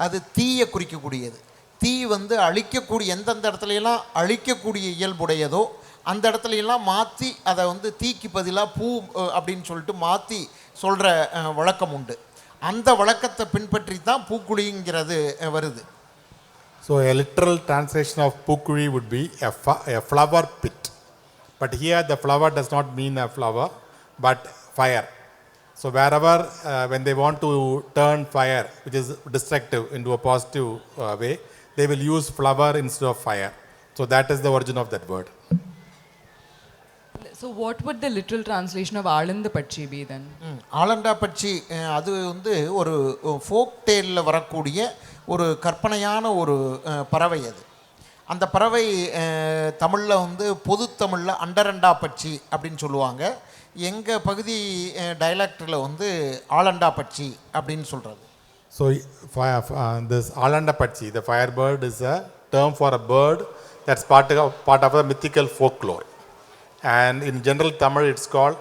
அது தீயை குறிக்கக்கூடியது. தீ வந்து அழிக்கக்கூடிய எந்தெந்த இடத்துலையெல்லாம் அழிக்கக்கூடிய இயல்புடையதோ அந்த இடத்துலையெல்லாம் மாற்றி அதை வந்து தீக்கு பதிலாக பூ அப்படின்னு சொல்லிட்டு மாற்றி சொல்கிற வழக்கம் உண்டு. அந்த வழக்கத்தை பின்பற்றி தான் பூக்குழிங்கிறது வருது. So a literal translation of pukuri would be a flower pit. But here the flower does not mean a flower, but fire. So wherever, when they want to turn fire, which is destructive, into a positive way, they will use flower instead of fire. So that is the origin of that word. So what would the literal translation of Alandapatchi be then? ஆலண்டாப்பட்சி அது வந்து ஒரு folk டேலில் வரக்கூடிய ஒரு கற்பனையான ஒரு பறவை. அது அந்த பறவை தமிழில் வந்து பொது தமிழில் அண்டரண்டாப்பட்சி அப்படின்னு சொல்லுவாங்க. எங்கள் பகுதி டைலாக்டில் வந்து ஆலண்டாப்பட்சி அப்படின்னு சொல்கிறது. So this Alandapatchi, the firebird, is a term for a bird that's part of a mythical folklore. And in general Tamil it's called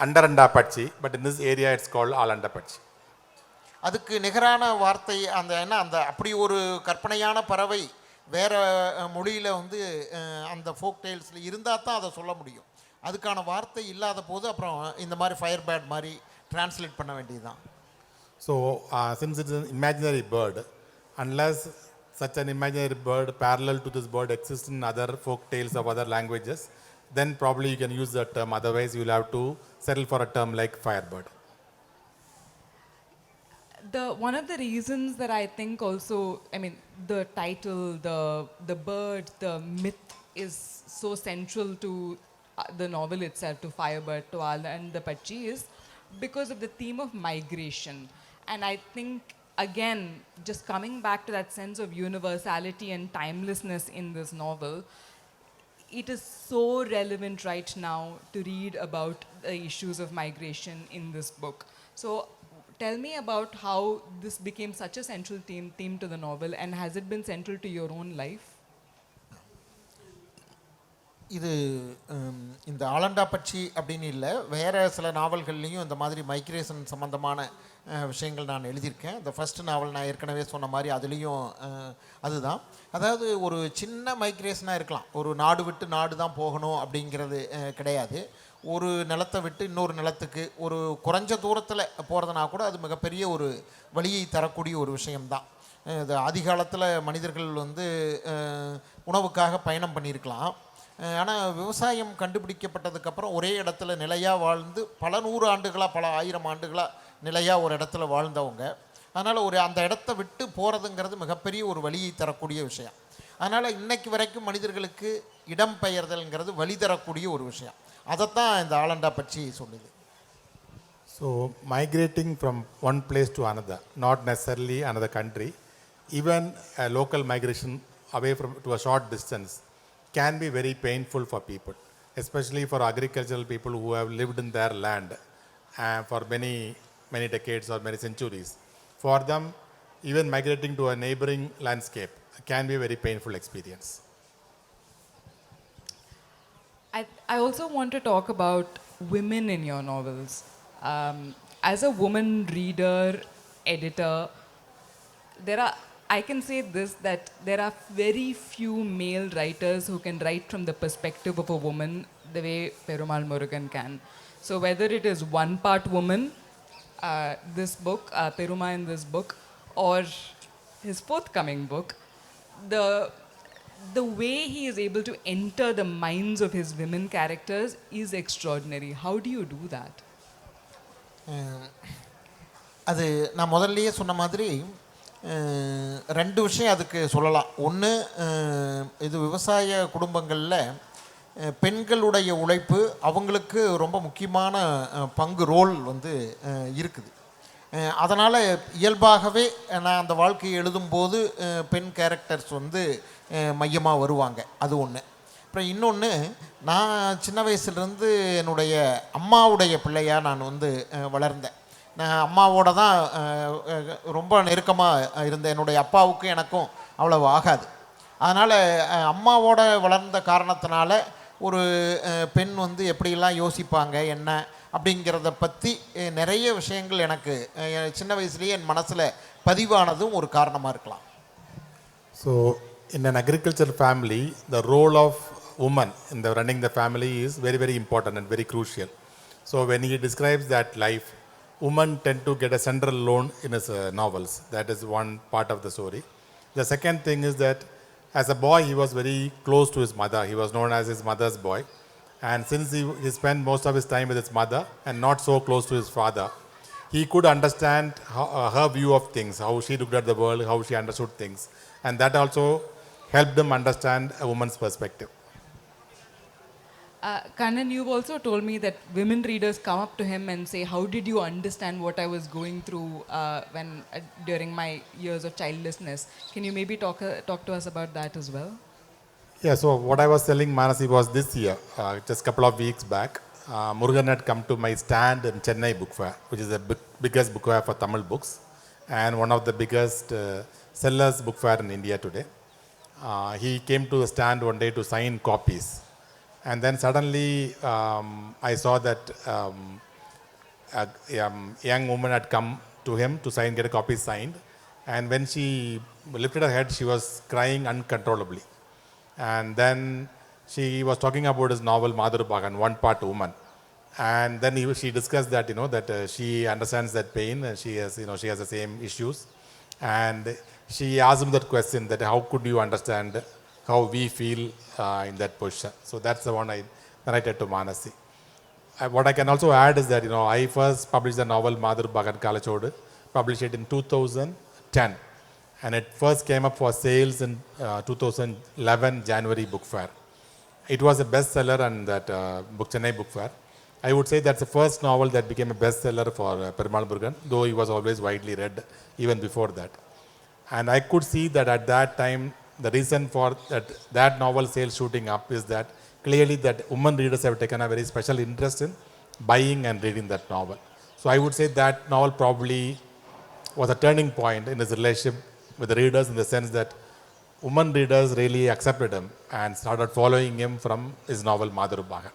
Andarandapatchi, but in this area it's called Alandapatchi. அதுக்கு நிகரான வார்த்தை அந்த என்ன அந்த அப்படி ஒரு கற்பனையான பறவை வேறு மொழியில் வந்து அந்த ஃபோக் டெய்ல்ஸில் இருந்தால் தான் அதை சொல்ல முடியும். அதுக்கான வார்த்தை இல்லாத போது அப்புறம் இந்த மாதிரி ஃபயர் பேட் மாதிரி டிரான்ஸ்லேட் பண்ண வேண்டியது தான். So since it is an imaginary bird, unless such an imaginary bird parallel to this bird exists in other folk tales of other languages, then probably you can use that term. Otherwise you will have to settle for a term like firebird. One of the reasons that I think also, I mean, the title, the bird, the myth is so central to the novel itself, to Firebird, to Alandapatchi, is because of the theme of migration. And I think, again, just coming back to that sense of universality and timelessness in this novel, it is so relevant right now to read about the issues of migration in this book. So tell me about how this became such a central theme to the novel, and has it been central to your own life? இது இந்த ஆலண்டாப்பட்சி அப்படின்னு இல்லை, வேறு சில நாவல்கள்லேயும் இந்த மாதிரி migration சம்மந்தமான விஷயங்கள் நான் எழுதியிருக்கேன். இந்த ஃபஸ்ட்டு நாவல் நான் ஏற்கனவே சொன்ன மாதிரி அதுலேயும் அதுதான். அதாவது ஒரு சின்ன மைக்ரேஷனாக இருக்கலாம், ஒரு நாடு விட்டு நாடு தான் போகணும் அப்படிங்கிறது கிடையாது. ஒரு நிலத்தை விட்டு இன்னொரு நிலத்துக்கு ஒரு குறைஞ்ச தூரத்தில் போகிறதுனா கூட அது மிகப்பெரிய ஒரு வழியை தரக்கூடிய ஒரு விஷயம்தான். இது ஆதி காலத்தில் மனிதர்கள் வந்து உணவுக்காக பயணம் பண்ணியிருக்கலாம். ஆனால் விவசாயம் கண்டுபிடிக்கப்பட்டதுக்கப்புறம் ஒரே இடத்துல நிலையாக வாழ்ந்து பல நூறு ஆண்டுகளாக பல ஆயிரம் ஆண்டுகளாக நிலையாக ஒரு இடத்துல வாழ்ந்தவங்க. அதனால் அந்த இடத்த விட்டு போகிறதுங்கிறது மிகப்பெரிய ஒரு வழியை தரக்கூடிய விஷயம். அதனால் இன்னைக்கு வரைக்கும் மனிதர்களுக்கு இடம்பெயர்தல்ங்கிறது வழி தரக்கூடிய ஒரு விஷயம். அதைத்தான் இந்த ஆலண்டாப்பட்சி சொல்லுது. So migrating from one place to another, not necessarily another country, even a local migration away from to a short distance can be very painful for people, especially for agricultural people who have lived in their land for many decades or many centuries. For them, even migrating to a neighboring landscape can be a very painful experience. I also want to talk about women in your novels. As a woman reader, editor, I can say this, that there are very few male writers who can write from the perspective of a woman the way Perumal Murugan can. So whether it is one part woman, this book, Peruma in this book, or his forthcoming book, the way he is able to enter the minds of his women characters is extraordinary. How do you do that? அது நான் முதல்லயே சொன்ன மாதிரி ரெண்டு விஷயம் அதுக்கு சொல்லலாம். ஒன்று, இது விவசாய குடும்பங்களில் பெண்களுடைய உழைப்பு அவங்களுக்கு ரொம்ப முக்கியமான ரோல் வந்து இருக்குது. அதனால் இயல்பாகவே நான் அந்த வாழ்க்கையை எழுதும்போது பெண் கேரக்டர்ஸ் வந்து மையமாக வருவாங்க. அது ஒன்று. அப்புறம் இன்னொன்று, நான் சின்ன வயசுலேருந்து என்னுடைய அம்மாவுடைய பிள்ளையாக நான் வந்து வளர்ந்தேன். நான் அம்மாவோட தான் ரொம்ப நெருக்கமாக இருந்தேன். என்னுடைய அப்பாவுக்கும் எனக்கும் அவ்வளவு ஆகாது. அதனால் அம்மாவோட வளர்ந்த காரணத்தினால ஒரு பெண் வந்து எப்படிலாம் யோசிப்பாங்க என்ன அப்படிங்கிறத பற்றி நிறைய விஷயங்கள் எனக்கு சின்ன வயசுலேயே என் மனசில் பதிவானதும் ஒரு காரணமாக இருக்கலாம். So, in an agricultural family, the role of woman in the running the family is very, very important and very crucial. So, when he describes that life, women tend to get a central role in his novels. That is one part of the story. The second thing is that as a boy, he was very close to his mother. He was known as his mother's boy. And since he spent most of his time with his mother and not so close to his father, he could understand her view of things, how she looked at the world, how she understood things. And that also helped him understand a woman's perspective. Kannan, you've also told me that women readers come up to him and say, how did you understand what I was going through during my years of childlessness? Can you maybe talk to us about that as well? Yeah, so what I was telling Manasi was this year, just a couple of weeks back, Murugan had come to my stand in Chennai Book Fair, which is the biggest book fair for Tamil books and one of the biggest sellers book fair in India today. He came to the stand one day to sign copies. And then suddenly I saw that a young woman had come to him to get a copy signed. And when she lifted her head, she was crying uncontrollably. And then she was talking about his novel Madhurubagan, one part woman. And then she discussed that, that she understands that pain and she has the same issues. And she asked him that question, that how could you understand how we feel in that position. So that's the one I narrated to Manasi. What I can also add is that, I first published the novel Madhurubagan Kalachodu, published it in 2010. And it first came up for sales in 2011 January Book Fair. It was a bestseller on that Chennai Book Fair. I would say that's the first novel that became a bestseller for Perumal Murugan, though he was always widely read even before that. And I could see that at that time, the reason for that novel sales shooting up is that clearly that women readers have taken a very special interest in buying and reading that novel. So I would say that novel probably was a turning point in his relationship with the readers, in the sense that women readers really accepted him and started following him from his novel Madhurubagan.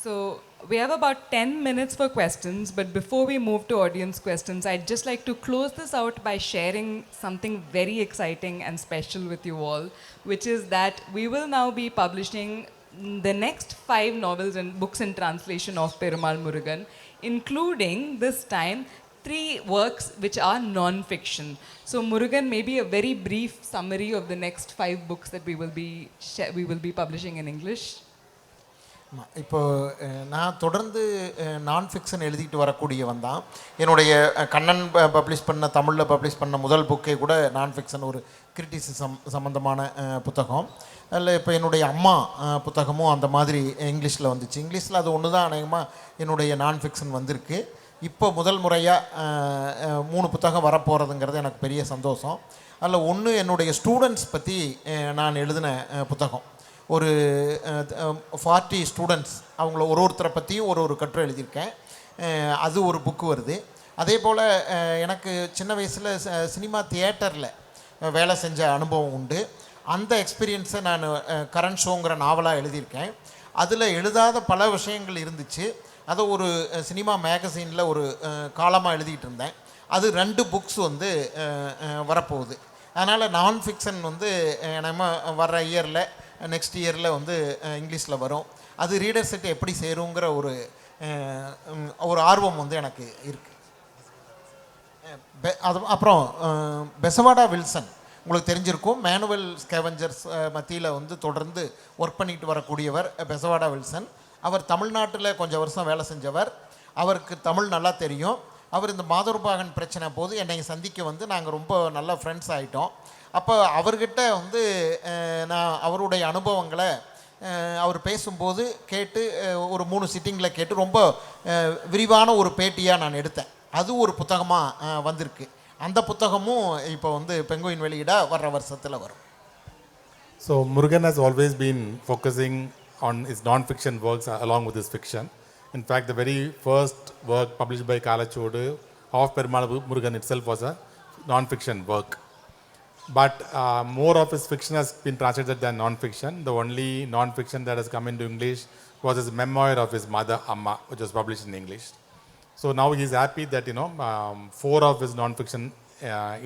So we have about 10 minutes for questions, but before we move to audience questions, I'd just like to close this out by sharing something very exciting and special with you all, which is that we will now be publishing the next 5 novels and books in translation of Perumal Murugan, including this time 3 works which are non-fiction. So Murugan, maybe a very brief summary of the next 5 books that we will be publishing in English. இப்போ நான் தொடர்ந்து நான் fiction எழுதிட்டு வரக்கூடியவன் தான். என்னுடைய Kannan publish பண்ண தமிழில் publish பண்ண முதல் புக்கே கூட நான் ஃபிக்ஷன், ஒரு கிரிட்டிசிசம் சம்மந்தமான புத்தகம். அதில் இப்போ என்னுடைய அம்மா புத்தகமும் அந்த மாதிரி இங்கிலீஷில் வந்துச்சு. இங்கிலீஷில் அது ஒன்று தான் அநேகமாக என்னுடைய நான் ஃபிக்ஷன் வந்திருக்கு. இப்போ முதல் முறையாக 3 புத்தகம் வரப்போகிறதுங்கிறது எனக்கு பெரிய சந்தோஷம். அதில் ஒன்று என்னுடைய ஸ்டூடெண்ட்ஸ் பற்றி நான் எழுதின புத்தகம். ஒரு 40 ஸ்டூடெண்ட்ஸ், அவங்கள ஒருத்தரை பற்றியும் ஒரு கட்டுரை எழுதியிருக்கேன். அது ஒரு புக்கு வருது. அதே போல் எனக்கு சின்ன வயசில் சினிமா தியேட்டரில் வேலை செஞ்ச அனுபவம் உண்டு. அந்த எக்ஸ்பீரியன்ஸை நான் கரண் ஷோங்கிற நாவலாக எழுதியிருக்கேன். அதில் எழுதாத பல விஷயங்கள் இருந்துச்சு. அதை ஒரு சினிமா மேகசீனில் ஒரு காலமாக எழுதிட்டு இருந்தேன். அது 2 புக்ஸ் வந்து வரப்போகுது. அதனால் நான் ஃபிக்ஷன் வந்து நம்ம வர்ற இயரில், நெக்ஸ்ட் இயரில் வந்து இங்கிலீஷில் வரும். அது ரீடர் செட் எப்படி சேருங்கிற ஒரு ஆர்வம் வந்து எனக்கு இருக்குது. அது அப்புறம் பெசவாடா வில்சன் உங்களுக்கு தெரிஞ்சிருக்கும். மேனுவல் ஸ்கேவஞ்சர்ஸ் மத்தியில் வந்து தொடர்ந்து ஒர்க் பண்ணிட்டு வரக்கூடியவர் பெசவாடா வில்சன். அவர் தமிழ்நாட்டில் கொஞ்சம் வருஷம் வேலை செஞ்சவர். அவருக்கு தமிழ் நல்லா தெரியும். அவர் இந்த மாதுருபாகன் பிரச்சனை போது என்னை சந்திக்க வந்து நாங்கள் ரொம்ப நல்ல ஃப்ரெண்ட்ஸ் ஆகிட்டோம். அப்போ அவர்கிட்ட வந்து நான் அவருடைய அனுபவங்களை அவர் பேசும்போது கேட்டு ஒரு 3 சிட்டிங்கில் கேட்டு ரொம்ப விரிவான ஒரு பேட்டியாக நான் எடுத்தேன். அது ஒரு புத்தகமாக வந்திருக்கு. அந்த புத்தகமும் இப்போ வந்து பெங்குயின் வெளியிட வர்ற வருஷத்தில் வரும். So Murugan has always been focusing on his non-fiction works along with his fiction. In fact, the very first work published by Kalachodu of Perumal Murugan itself was a non-fiction work. But more of his fiction has been translated than non-fiction. The only non-fiction that has come into English was his memoir of his mother, Amma, which was published in English. So now he's happy that, 4 of his non-fiction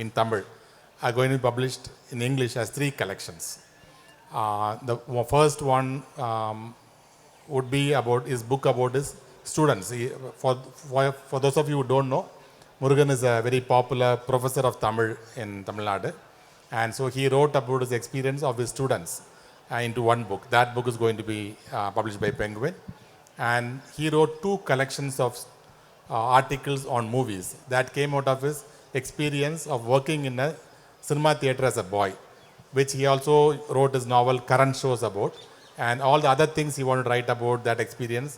in Tamil are going to be published in English as 3 collections. The first one would be about his book about his students. For those of you who don't know, Murugan is a very popular professor of Tamil in Tamil Nadu. And so he wrote about his experience of his students into one book. That book is going to be published by Penguin. And he wrote 2 collections of articles on movies that came out of his experience of working in a cinema theater as a boy, which he also wrote his novel Current Shows about. And all the other things he wanted to write about that experience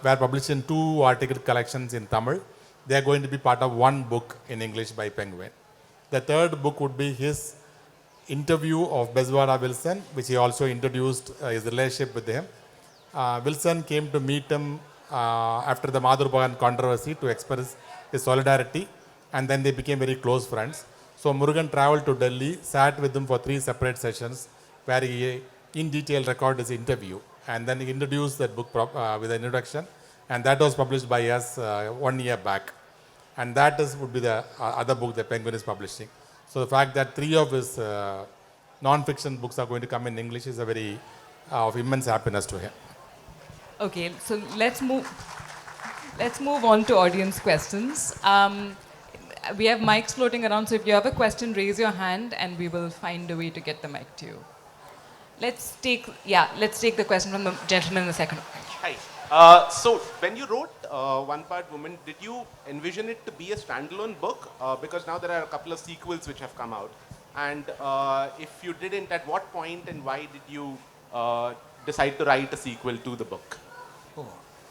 were published in 2 article collections in Tamil. They are going to be part of one book in English by Penguin. The third book would be his interview of Beswara Wilson, which he also introduced his relationship with him. Wilson came to meet him after the Madhur controversy to express his solidarity, and then they became very close friends. So Murugan traveled to Delhi, sat with him for 3 separate sessions, where he in detail recorded his interview, and then he introduced that book with an introduction, and that was published by us 1 year back. And that would be the other book that Penguin is publishing. So the fact that 3 of his non-fiction books are going to come in English is a very of immense happiness to him. Okay, so let's move on to audience questions. We have mics floating around, so if you have a question, raise your hand and we will find a way to get the mic to you. Let's take the question from the gentleman in the second. Hi. So when you wrote One Part Woman, did you envision it to be a standalone book? Because now there are a couple of sequels which have come out. And if you didn't, at what point and why did you decide to write a sequel to the book?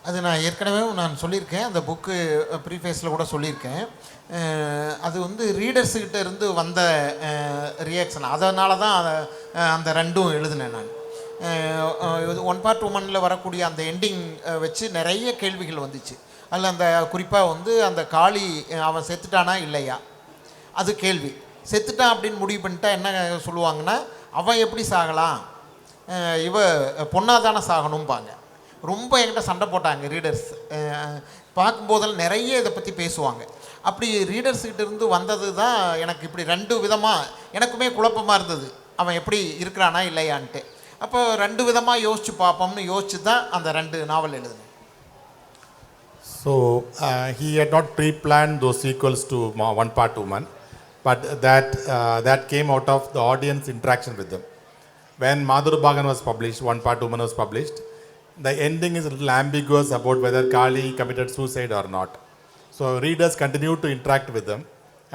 அது நான் ஏற்கனவே நான் சொல்லியிருக்கேன், அந்த book ப்ரீஃபேஸில் கூட சொல்லியிருக்கேன். அது வந்து ரீடர்ஸுக்கிட்ட இருந்து வந்த ரியாக்ஷன், அதனால தான் அந்த 2ம் எழுதினேன் நான். ஒன் பார்ட் உமனில் வரக்கூடிய அந்த எண்டிங் வச்சு நிறைய கேள்விகள் வந்துச்சு. அதில் அந்த குறிப்பாக வந்து அந்த காளி அவன் செத்துட்டானா இல்லையா, அது கேள்வி. செத்துட்டான் அப்படின்னு முடிவு பண்ணிட்டா என்ன சொல்லுவாங்கன்னா, அவன் எப்படி சாகலாம், இவ பொண்ணாதானே சாகணும்பாங்க. ரொம்ப என்கிட்ட சண்டை போட்டாங்க ரீடர்ஸ். பார்க்கும்போதெல்லாம் நிறைய இதை பற்றி பேசுவாங்க. அப்படி ரீடர்ஸ்கிட்ட இருந்து வந்தது தான் எனக்கு இப்படி 2 விதமாக எனக்குமே குழப்பமாக இருந்தது, அவன் எப்படி இருக்கிறானா இல்லையான்ட்டு. அப்போ 2 விதமாக யோசித்து பார்ப்போம்னு யோசிச்சு தான் அந்த 2 நாவல் எழுதுனேன். So he had not pre-planned those sequels to One Part Woman, but that came out of the audience interaction with them. When Madhur was published, One Part Woman was published, the ending is a little ambiguous about whether Kali committed suicide or not. So readers continued to interact with them,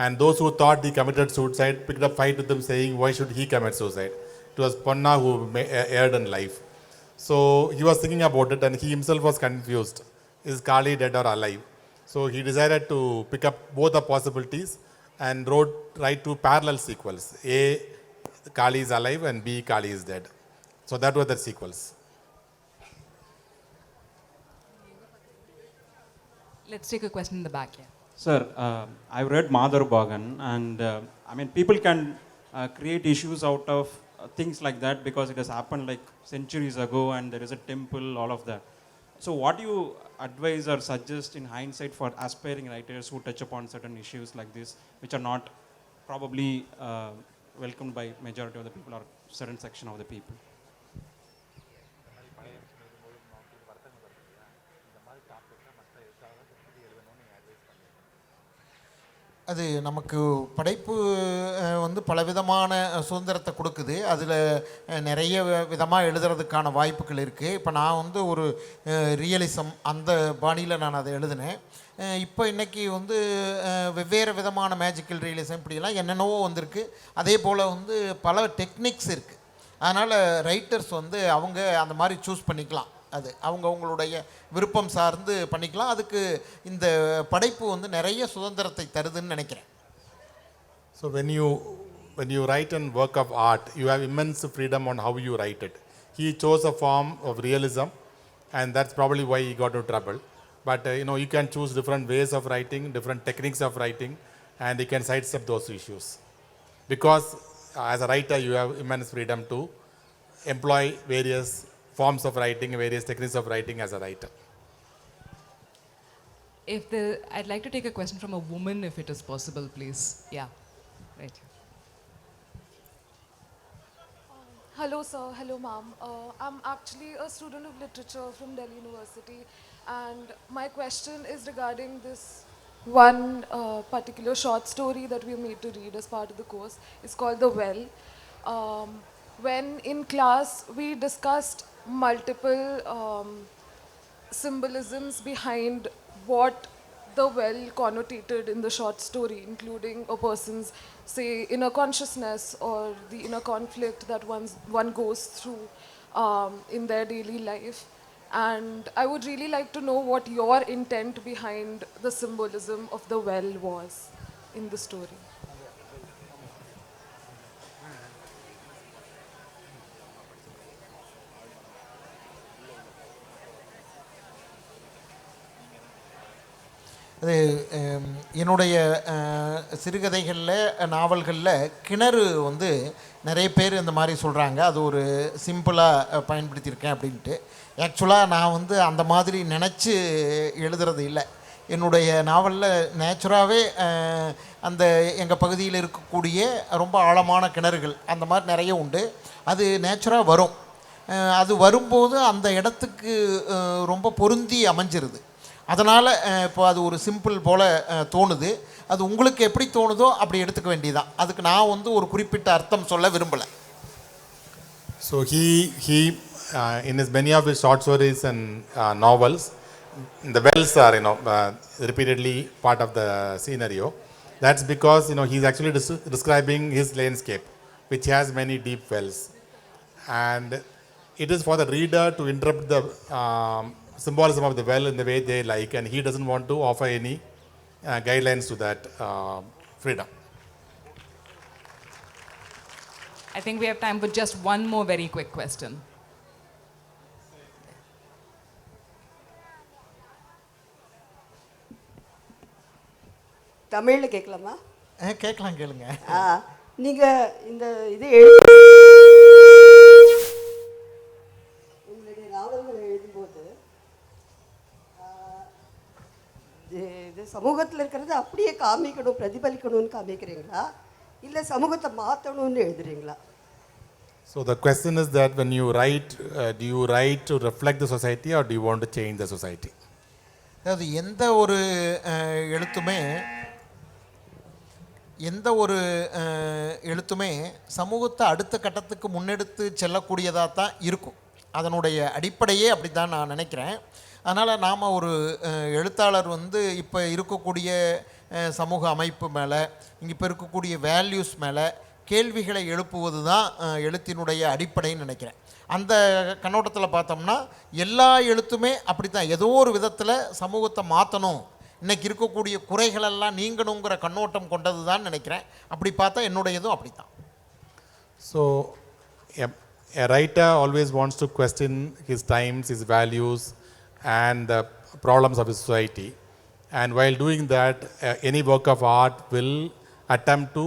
and those who thought he committed suicide picked up fight with them saying, why should he commit suicide? It was Ponna who erred in life. So he was thinking about it, and he himself was confused. Is Kali dead or alive? So he decided to pick up both the possibilities and write 2 parallel sequels. A, Kali is alive, and B, Kali is dead. So that were the sequels. Let's take a question in the back here. Sir, I've read Madhur and people can create issues out of things like that because it has happened like centuries ago and there is a temple, all of that. So what do you advise or suggest in hindsight for aspiring writers who touch upon certain issues like this, which are not probably welcomed by majority of the people or certain section of the people? அது நமக்கு படைப்பு வந்து பலவிதமான சுதந்திரத்தை கொடுக்குது. அதில் நிறைய விதமாக எழுதுறதுக்கான வாய்ப்புகள் இருக்குது. இப்போ நான் வந்து ஒரு ரியலிசம் அந்த பாணியில் நான் அதை எழுதினேன். இப்போ இன்றைக்கி வந்து வெவ்வேறு விதமான மேஜிக்கல் ரியலிசம் இப்படிலாம் என்னென்னவோ வந்திருக்கு. அதே போல் வந்து பல டெக்னிக்ஸ் இருக்குது. அதனால் ரைட்டர்ஸ் வந்து அவங்க அந்த மாதிரி சூஸ் பண்ணிக்கலாம். அது அவங்களுடைய விருப்பம் சார்ந்து பண்ணிக்கலாம். அதுக்கு இந்த படைப்பு வந்து நிறைய சுதந்திரத்தை தருதுன்னு நினைக்கிறேன். So when you write a work of art, you have immense freedom on how you write it. He chose a form of realism and that's probably why he got into trouble. But you can choose different ways of writing, different techniques of writing, and you can sidestep those issues. Because as a writer, you have immense freedom to employ various forms of writing, various techniques of writing as a writer. I'd like to take a question from a woman, if it is possible, please. Yeah, right. Hello, sir. Hello, ma'am. I'm actually a student of literature from Delhi University, and my question is regarding this one particular short story that we are made to read as part of the course. It's called The Well. When in class, we discussed multiple symbolisms behind what the well connotated in the short story, including a person's, say, inner consciousness or the inner conflict that one goes through in their daily life. And I would really like to know what your intent behind the symbolism of the well was in the story. அது என்னுடைய சிறுகதைகளில் நாவல்களில் கிணறு வந்து நிறைய பேர் இந்த மாதிரி சொல்கிறாங்க, அது ஒரு சிம்பிளாக பயன்படுத்தியிருக்கேன் அப்படின்ட்டு. ஆக்சுவலாக நான் வந்து அந்த மாதிரி நினச்சி எழுதுறது இல்லை. என்னுடைய நாவலில் நேச்சுராகவே அந்த எங்கள் பகுதியில் இருக்கக்கூடிய ரொம்ப ஆழமான கிணறுகள் அந்த மாதிரி நிறைய உண்டு. அது நேச்சுராக வரும். அது வரும்போது அந்த இடத்துக்கு ரொம்ப பொருந்தி அமைஞ்சிருது. அதனால் இப்போ அது ஒரு சிம்பிள் போல் தோணுது. அது உங்களுக்கு எப்படி தோணுதோ அப்படி எடுத்துக்க வேண்டியதான். அதுக்கு நான் வந்து ஒரு குறிப்பிட்ட அர்த்தம் சொல்ல விரும்பலை. So he in his many of his short stories and novels, the wells are repeatedly part of the scenario. That's because he's actually describing his landscape, which has many deep wells, and it is for the reader to interpret the symbolism of the well in the way they like, and he doesn't want to offer any guidelines to that freedom. I think we have time for just one more very quick question. தமிழ்ல கேட்கலாமா? கேட்கலாம், கேளுங்க. நீங்க இந்த இது உங்களுடைய நாவல்களை எழுதும்போது இது சமூகத்தில் இருக்கிறது அப்படியே காமிக்கணும், பிரதிபலிக்கணும்னு காமிக்கிறீங்களா, இல்லை சமூகத்தை மாற்றணும்னு எழுதுறீங்களா? So the question is that when you write, do you write to reflect the society or do you want to change the society? அதாவது எந்த ஒரு எழுத்துமே சமூகத்தை அடுத்த கட்டத்துக்கு முன்னெடுத்து செல்லக்கூடியதாக தான் இருக்கும். அதனுடைய அடிப்படையே அப்படி தான் நான் நினைக்கிறேன். அதனால் நாம் ஒரு எழுத்தாளர் வந்து இப்போ இருக்கக்கூடிய சமூக அமைப்பு மேலே, இங்கே இப்போ இருக்கக்கூடிய வேல்யூஸ் மேலே கேள்விகளை எழுப்புவது தான் எழுத்தினுடைய அடிப்படைன்னு நினைக்கிறேன். அந்த கண்ணோட்டத்தில் பார்த்தோம்னா எல்லா எழுத்துமே அப்படி தான் ஏதோ ஒரு விதத்தில் சமூகத்தை மாற்றணும், இன்றைக்கி இருக்கக்கூடிய குறைகளெல்லாம் நீங்கணுங்கிற கண்ணோட்டம் கொண்டது தான் நினைக்கிறேன். அப்படி பார்த்தா என்னுடையதும் அப்படி தான். So a writer always wants to question his times, his values, and the problems of his society, and while doing that any work of art will attempt to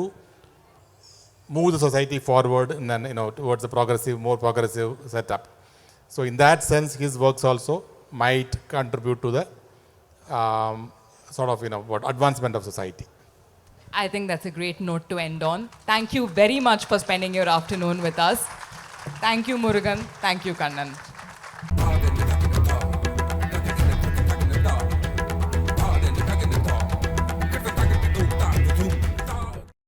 move the society forward and towards a more progressive setup. So in that sense his works also might contribute to the advancement of society. I think that's a great note to end on. Thank you very much for spending your afternoon with us. Thank you, Murugan. Thank you, Kannan.